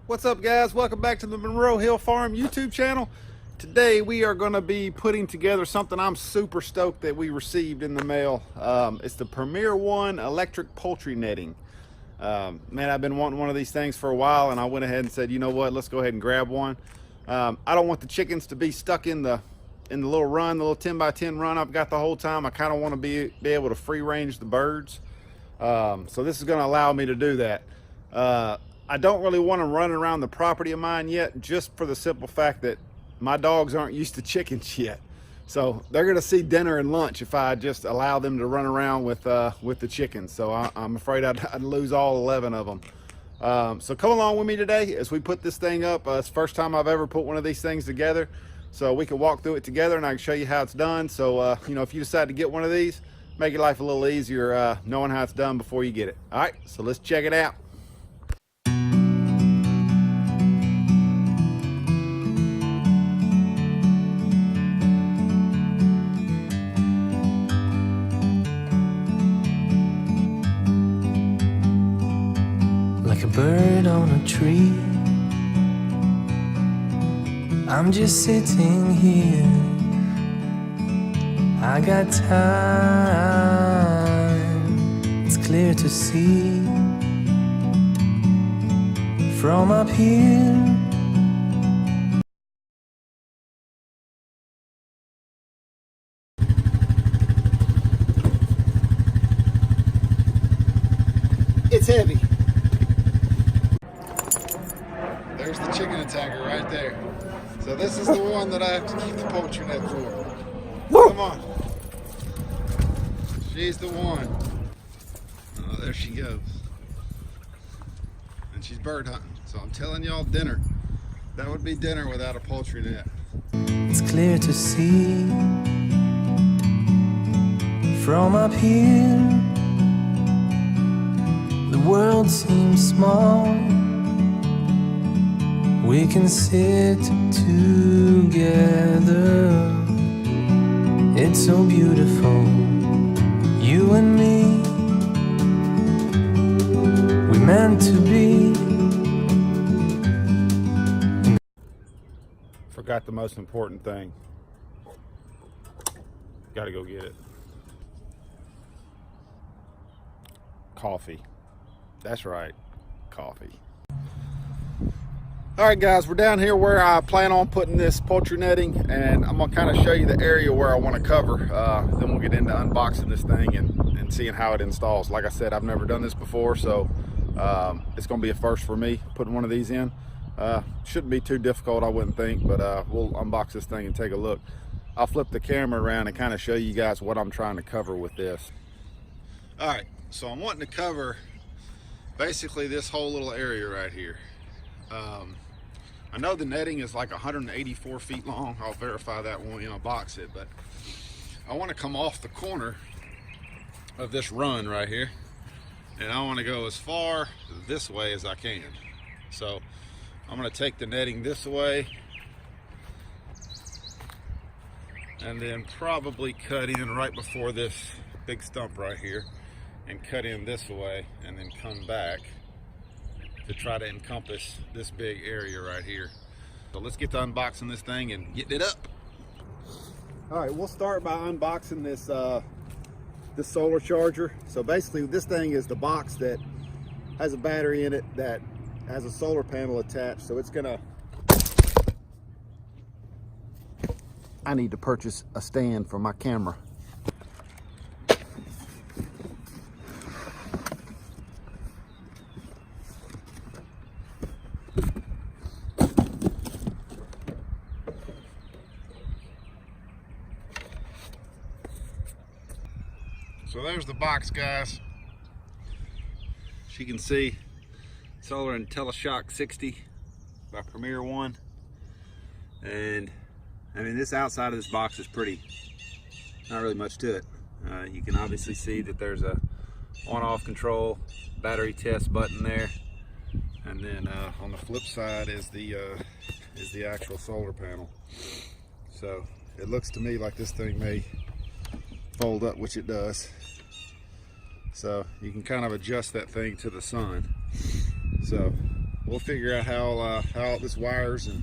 What's up, guys? Welcome back to the Monroe Hill Farm YouTube channel. Today we are going to be putting together something I'm super stoked that we received in the mail. It's the Premier One electric poultry netting. Man, I've been wanting one of these things for a while, and I went ahead and said, you know what, let's go ahead and grab one. I don't want the chickens to be stuck in the little run, the little 10 by 10 run I've got the whole time. I kind of want to be able to free range the birds. So this is going to allow me to do that. I don't really want them running around the property of mine yet, just for the simple fact that my dogs aren't used to chickens yet. So they're going to see dinner and lunch if I just allow them to run around with the chickens. So I'm afraid I'd lose all 11 of them. So come along with me today as we put this thing up. It's the first time I've ever put one of these things together. So we can walk through it together and I can show you how it's done. So, you know, if you decide to get one of these, make your life a little easier knowing how it's done before you get it. All right, so let's check it out. Like a bird on a tree, I'm just sitting here. I got time, it's clear to see from up here. It's heavy. There's the chicken attacker right there. So this is the one that I have to keep the poultry net for. Come on. She's the one. Oh, there she goes. And she's bird hunting. So I'm telling y'all, dinner. That would be dinner without a poultry net. It's clear to see from up here. The world seems small. We can sit together. It's so beautiful, you and me. We meant to be. Forgot the most important thing. Gotta go get it. Coffee. That's right, coffee. All right, guys, we're down here where I plan on putting this poultry netting, and I'm gonna kind of show you the area where I want to cover. Then we'll get into unboxing this thing and seeing how it installs. Like I said, I've never done this before, so it's gonna be a first for me putting one of these in. Shouldn't be too difficult, I wouldn't think, but we'll unbox this thing and take a look. I'll flip the camera around and kind of show you guys what I'm trying to cover with this. All right, so I'm wanting to cover basically this whole little area right here. I know the netting is like 184 feet long. I'll verify that when we unbox it, but I want to come off the corner of this run right here, and I want to go as far this way as I can. So I'm going to take the netting this way and then probably cut in right before this big stump right here and cut in this way and then come back to try to encompass this big area right here. So let's get to unboxing this thing and getting it up. All right, we'll start by unboxing this this solar charger. So basically this thing is the box that has a battery in it that has a solar panel attached. So it's gonna, I need to purchase a stand for my camera. So there's the box, guys. As you can see, Solar IntelliShock 60 by Premier One. And I mean, this outside of this box is pretty, not really much to it. You can obviously see that there's a on-off control, battery test button there. And then on the flip side is the actual solar panel. So it looks to me like this thing may fold up, which it does. So you can kind of adjust that thing to the sun. So we'll figure out how this wires and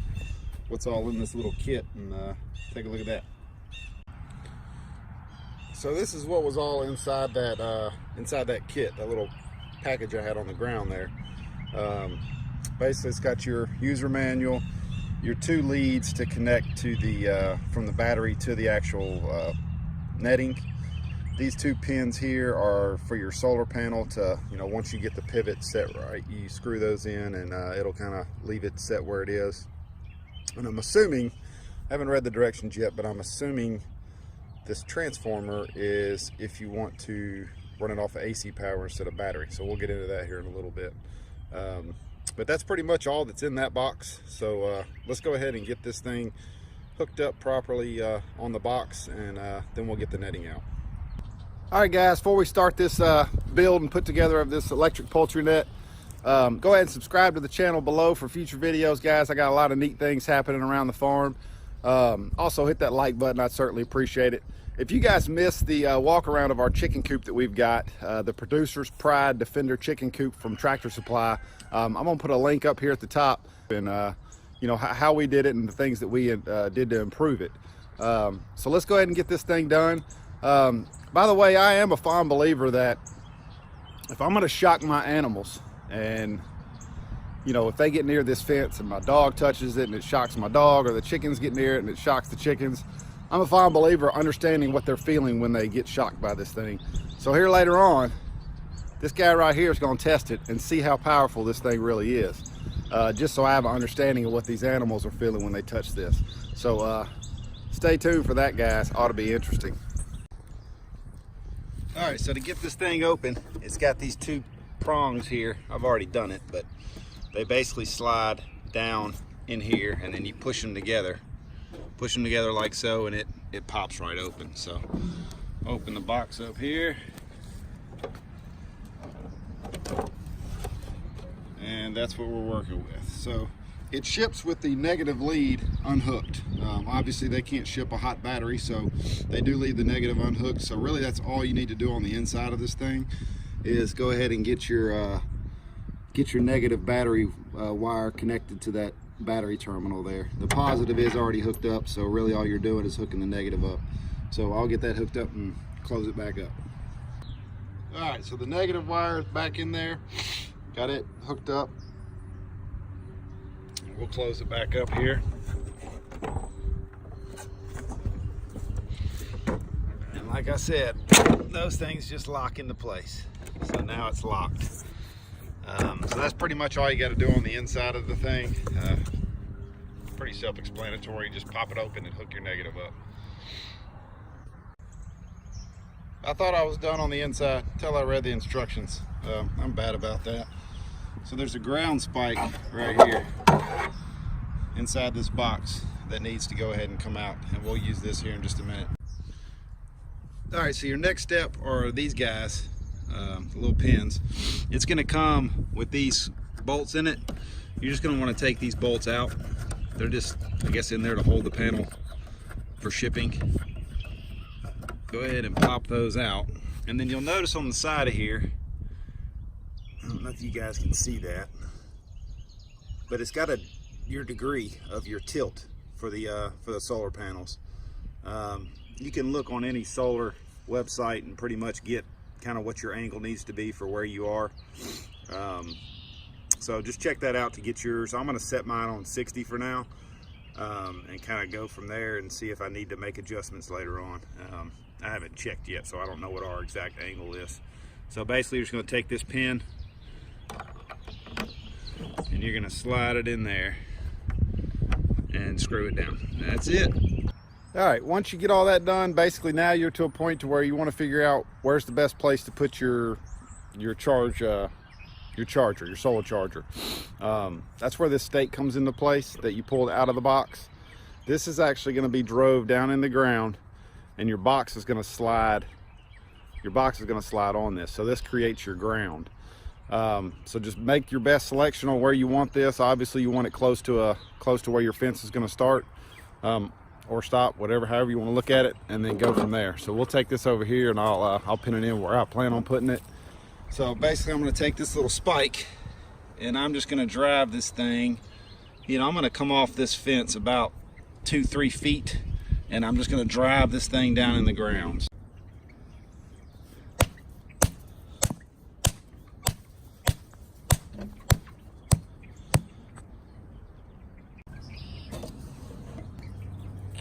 what's all in this little kit, and take a look at that. So this is what was all inside that kit, that little package I had on the ground there. Basically, it's got your user manual, your 2 leads to connect to the from the battery to the actual netting. These 2 pins here are for your solar panel to, once you get the pivot set right, you screw those in, and it'll kind of leave it set where it is. And I'm assuming, I haven't read the directions yet, but I'm assuming this transformer is if you want to run it off of AC power instead of battery. So we'll get into that here in a little bit. But that's pretty much all that's in that box. So let's go ahead and get this thing hooked up properly on the box, and then we'll get the netting out. All right, guys, before we start this build and put together of this electric poultry net, go ahead and subscribe to the channel below for future videos, guys. I got a lot of neat things happening around the farm. Also hit that like button, I'd certainly appreciate it. If you guys missed the walk around of our chicken coop that we've got, the Producer's Pride Defender chicken coop from Tractor Supply, I'm gonna put a link up here at the top, and how we did it and the things that we did to improve it. So let's go ahead and get this thing done. By the way, I am a fond believer that if I'm gonna shock my animals, and if they get near this fence and my dog touches it and it shocks my dog, or the chickens get near it and it shocks the chickens, I'm a fond believer of understanding what they're feeling when they get shocked by this thing. So here later on, this guy right here is going to test it and see how powerful this thing really is, just so I have an understanding of what these animals are feeling when they touch this. So stay tuned for that, guys. Ought to be interesting. All right, so to get this thing open, it's got these 2 prongs here. I've already done it, but they basically slide down in here, and then you push them together like so, and it pops right open. So open the box up here, and that's what we're working with. So it ships with the negative lead unhooked. Obviously they can't ship a hot battery, so they do leave the negative unhooked. So really that's all you need to do on the inside of this thing, is go ahead and get your negative battery wire connected to that battery terminal there. The positive is already hooked up, so really all you're doing is hooking the negative up. So I'll get that hooked up and close it back up. All right, so the negative wire is back in there. Got it hooked up. We'll close it back up here. And like I said, those things just lock into place. So now it's locked. So that's pretty much all you got to do on the inside of the thing. Pretty self-explanatory. Just pop it open and hook your negative up. I thought I was done on the inside until I read the instructions. I'm bad about that. So there's a ground spike right here inside this box that needs to go ahead and come out, and we'll use this here in just a minute. All right, so your next step are these guys, the little pins. It's going to come with these bolts in it. You're just going to want to take these bolts out. They're just, I guess, in there to hold the panel for shipping. Go ahead and pop those out, and then you'll notice on the side of here, I don't know if you guys can see that, but it's got your degree of your tilt for the solar panels. You can look on any solar website and pretty much get kind of what your angle needs to be for where you are. So just check that out to get yours. I'm going to set mine on 60 for now, and kind of go from there and see if I need to make adjustments later on. I haven't checked yet, so I don't know what our exact angle is. So basically you're just going to take this pin and you're going to slide it in there and screw it down. That's it. All right, once you get all that done, basically now you're to a point to where you want to figure out where's the best place to put your solar charger. That's where this stake comes into place that you pulled out of the box. This is actually going to be drove down in the ground, and your box is going to slide. Your box is going to slide on this, so this creates your ground. So just make your best selection on where you want this. Obviously, you want it close to where your fence is going to start, or stop, however you want to look at it, and then go from there. So we'll take this over here, and I'll pin it in where I plan on putting it. So basically, I'm going to take this little spike and I'm just gonna drive this thing. You know, I'm gonna come off this fence about 2-3 feet, and I'm just gonna drive this thing down in the ground.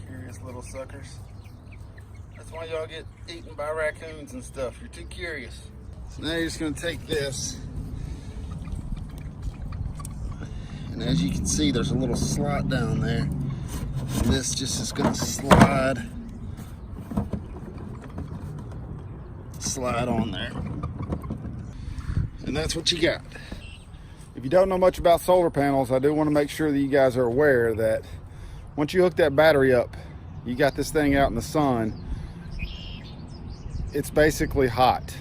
Curious little suckers. That's why y'all get eaten by raccoons and stuff. You're too curious. So now you're just gonna take this, and as you can see, there's a little slot down there. And this just is gonna slide on there. And that's what you got. If you don't know much about solar panels, I do want to make sure that you guys are aware that once you hook that battery up, you got this thing out in the sun, it's basically hot.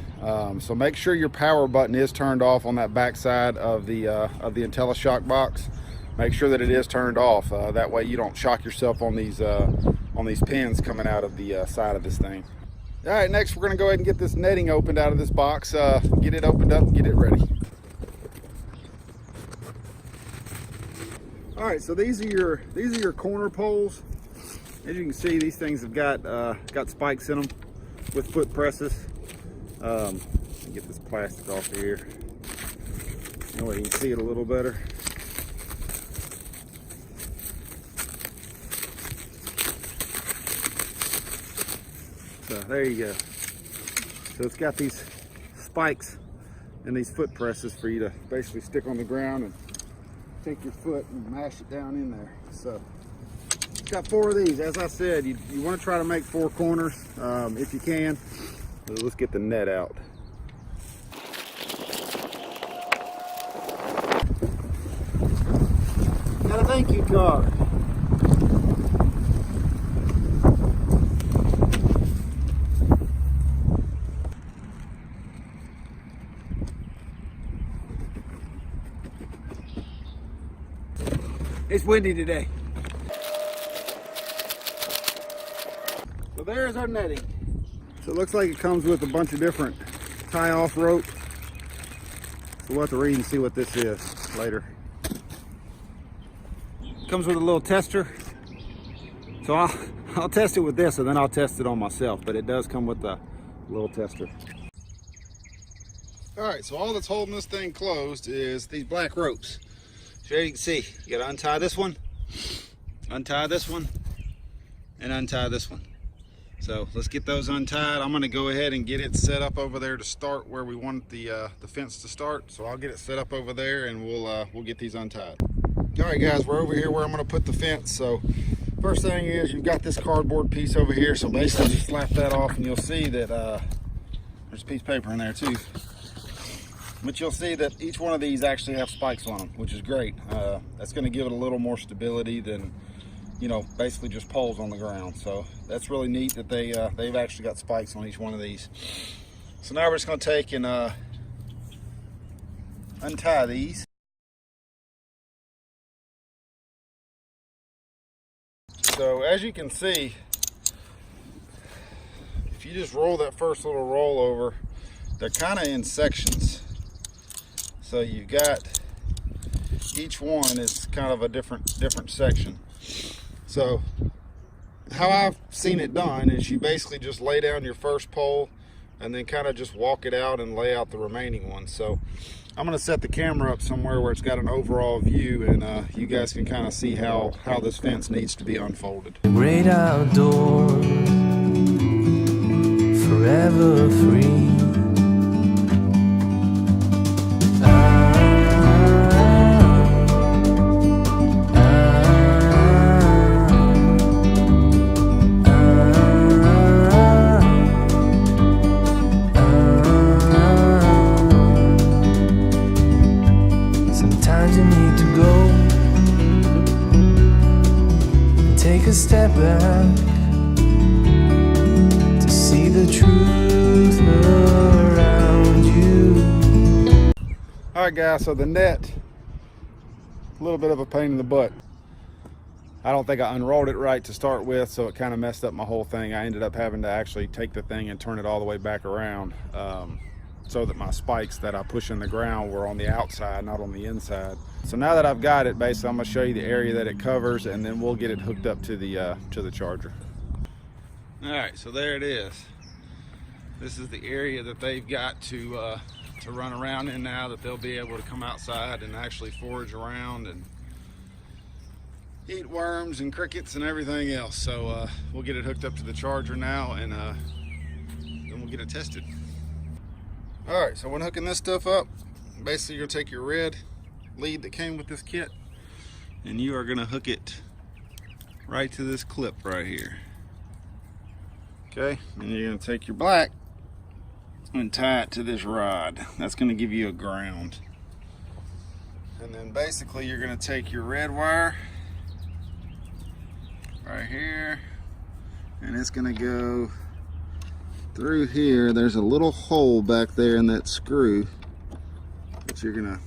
So make sure your power button is turned off on that back side of the IntelliShock box. Make sure that it is turned off. That way you don't shock yourself on these pins coming out of the side of this thing. All right, next we're gonna go ahead and get this netting opened out of this box. Get it opened up and get it ready. All right, so these are your corner poles. As you can see, these things have got spikes in them with foot presses. Get this plastic off here. That way you can see it a little better. So there you go. So it's got these spikes and these foot presses for you to basically stick on the ground and take your foot and mash it down in there. So it's got 4 of these. As I said, you want to try to make 4 corners if you can. So let's get the net out. Got a thank you card. It's windy today. So there's our netting. So it looks like it comes with a bunch of different tie-off rope. So we'll have to read and see what this is later. Comes with a little tester. So I'll test it with this and then I'll test it on myself, but it does come with a little tester. All right, so all that's holding this thing closed is these black ropes. So there you can see, you gotta untie this one, and untie this one. So let's get those untied. I'm gonna go ahead and get it set up over there to start where we want the fence to start. So I'll get it set up over there and we'll get these untied. All right guys, we're over here where I'm gonna put the fence. So first thing is you've got this cardboard piece over here. So basically just slap that off and you'll see that there's a piece of paper in there too. But you'll see that each one of these actually have spikes on them, which is great. That's gonna give it a little more stability than, you know, basically just poles on the ground. So that's really neat that they've actually got spikes on each one of these. So now we're just gonna take and untie these. So as you can see, if you just roll that first little roll over, they're kind of in sections. So you've got, each one is kind of a different section. So how I've seen it done is you basically just lay down your first pole and then kind of just walk it out and lay out the remaining ones. So I'm gonna set the camera up somewhere where it's got an overall view and you guys can kind of see how this fence needs to be unfolded. The great outdoors, forever free. Sometimes you need to go and take a step back to see the truth around you. All right guys, so the net, a little bit of a pain in the butt. I don't think I unrolled it right to start with, so it kind of messed up my whole thing. I ended up having to actually take the thing and turn it all the way back around. so that my spikes that I push in the ground were on the outside, not on the inside. So now that I've got it, basically I'm gonna show you the area that it covers, and then we'll get it hooked up to the charger. All right, so there it is. This is the area that they've got to run around in now, that they'll be able to come outside and actually forage around and eat worms and crickets and everything else. So we'll get it hooked up to the charger now, and then we'll get it tested. All right, so when hooking this stuff up, basically you're gonna take your red lead that came with this kit, and you are gonna hook it right to this clip right here. Okay, and you're gonna take your black and tie it to this rod. That's gonna give you a ground. And then basically you're gonna take your red wire right here, and it's gonna go through here. There's a little hole back there in that screw that you're gonna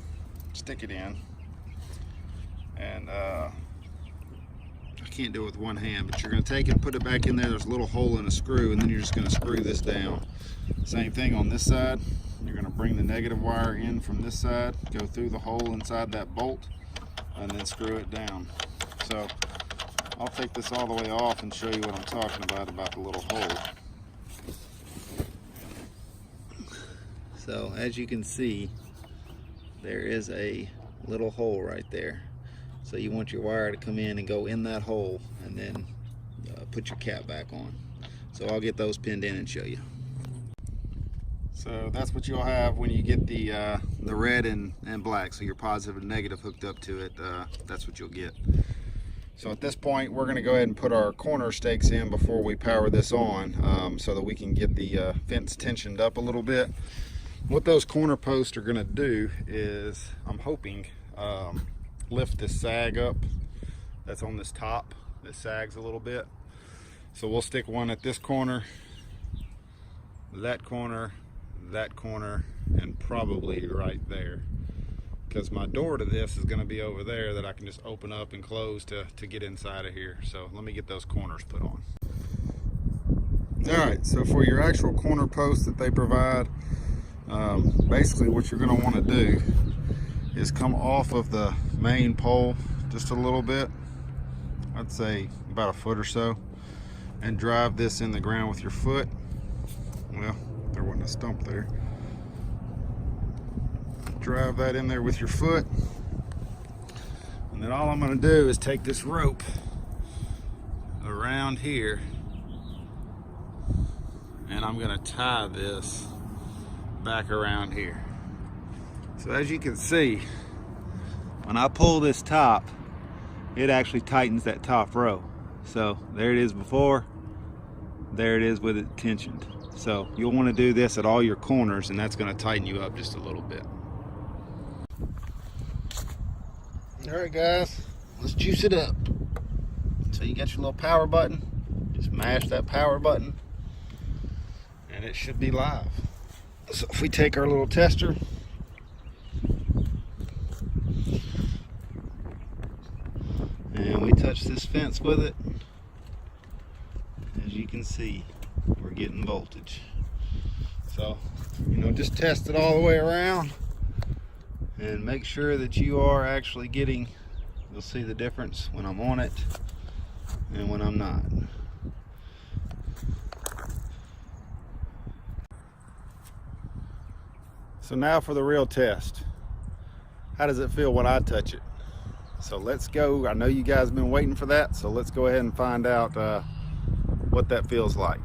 stick it in. And I can't do it with one hand, but you're gonna take it, put it back in there. There's a little hole in a screw, and then you're just gonna screw this down. Same thing on this side. You're gonna bring the negative wire in from this side, go through the hole inside that bolt, and then screw it down. So I'll take this all the way off and show you what I'm talking about the little hole. So as you can see, there is a little hole right there. So you want your wire to come in and go in that hole, and then put your cap back on. So I'll get those pinned in and show you. So that's what you'll have when you get the red and black. So your positive and negative hooked up to it. That's what you'll get. So at this point, we're going to go ahead and put our corner stakes in before we power this on, so that we can get the fence tensioned up a little bit. What those corner posts are going to do is, I'm hoping, lift this sag up that's on this top. This sags a little bit. So we'll stick one at this corner, that corner, and probably right there, because my door to this is going to be over there that I can just open up and close to get inside of here. So let me get those corners put on. Alright, so for your actual corner post that they provide, basically what you're going to want to do is come off of the main pole just a little bit, I'd say about a foot or so, and drive this in the ground with your foot. Well, there wasn't a stump there. Drive that in there with your foot, and then all I'm going to do is take this rope around here, and I'm going to tie this back around here. So as you can see, when I pull this top, it actually tightens that top row. So there it is before, there it is with it tensioned. So you'll want to do this at all your corners, and that's going to tighten you up just a little bit. Alright guys, let's juice it up. So you got your little power button, just mash that power button, and it should be live. So if we take our little tester, and we touch this fence with it, as you can see, we're getting voltage. So, just test it all the way around and make sure that you are actually getting, you'll see the difference when I'm on it and when I'm not. So now for the real test. How does it feel when I touch it? So let's go. I know you guys have been waiting for that, so let's go ahead and find out what that feels like.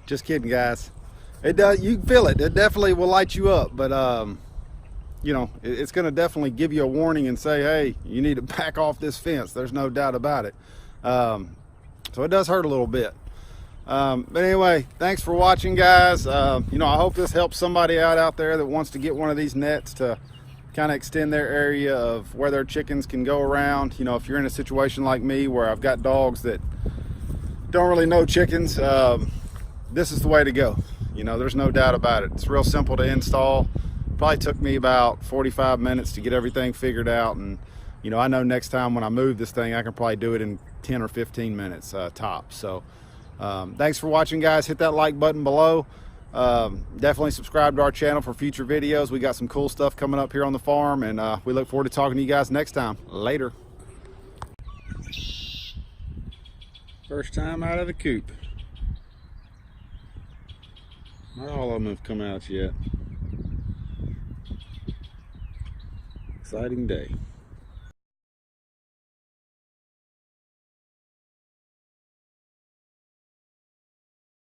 Just kidding, guys. It does. You can feel it. It definitely will light you up, but it's going to definitely give you a warning and say, hey, you need to back off this fence. There's no doubt about it. So it does hurt a little bit. But anyway, thanks for watching, guys. I hope this helps somebody out there that wants to get one of these nets to kind of extend their area of where their chickens can go around. If you're in a situation like me where I've got dogs that don't really know chickens, this is the way to go. There's no doubt about it. It's real simple to install. Probably took me about 45 minutes to get everything figured out, and you know, I know next time when I move this thing, I can probably do it in 10 or 15 minutes tops. So thanks for watching, guys. Hit that like button below. Definitely subscribe to our channel for future videos. We got some cool stuff coming up here on the farm, and we look forward to talking to you guys next time. Later. First time out of the coop. Not all of them have come out yet. Exciting day.